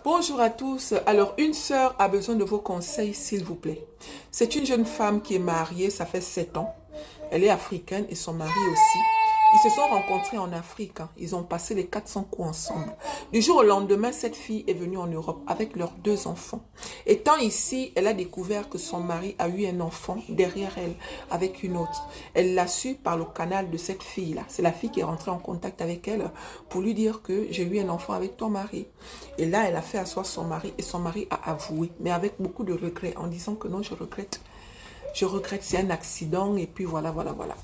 Bonjour à tous. Alors, une sœur a besoin de vos conseils, s'il vous plaît. C'est une jeune femme qui est mariée, ça fait 7 ans. Elle est africaine et son mari aussi. Ils se sont rencontrés en Afrique, hein. Ils ont passé les 400 coups ensemble. Du jour au lendemain, cette fille est venue en Europe avec leurs 2 enfants. Étant ici, elle a découvert que son mari a eu un enfant derrière elle avec une autre. Elle l'a su par le canal de cette fille-là. C'est la fille qui est rentrée en contact avec elle pour lui dire que j'ai eu un enfant avec ton mari. Et là, elle a fait asseoir son mari et son mari a avoué, mais avec beaucoup de regrets, en disant que non, je regrette. Je regrette, c'est un accident et puis voilà, voilà, voilà.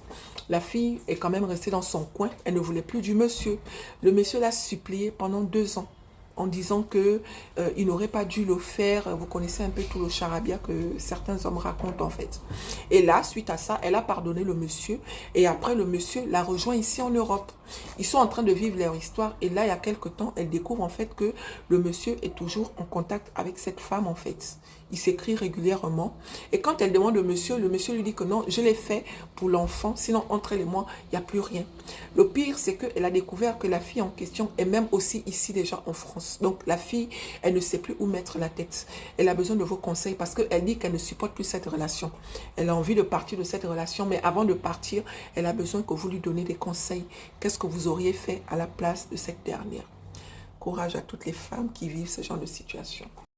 La fille est quand même restée dans son coin. Elle ne voulait plus du monsieur. Le monsieur l'a supplié pendant 2 ans en disant que il n'aurait pas dû le faire. Vous connaissez un peu tout le charabia que certains hommes racontent en fait. Et là, suite à ça, elle a pardonné le monsieur. Et après, le monsieur l'a rejoint ici en Europe. Ils sont en train de vivre leur histoire. Et là, il y a quelque temps, elle découvre en fait que le monsieur est toujours en contact avec cette femme en fait. Il s'écrit régulièrement. Et quand elle demande au monsieur, le monsieur lui dit que non, je l'ai fait pour l'enfant. Sinon, entre elle et moi, il n'y a plus rien. Le pire, c'est qu'elle a découvert que la fille en question est même aussi ici déjà en France. Donc, la fille, elle ne sait plus où mettre la tête. Elle a besoin de vos conseils parce qu'elle dit qu'elle ne supporte plus cette relation. Elle a envie de partir de cette relation, mais avant de partir, elle a besoin que vous lui donniez des conseils. Qu'est-ce que vous auriez fait à la place de cette dernière? Courage à toutes les femmes qui vivent ce genre de situation.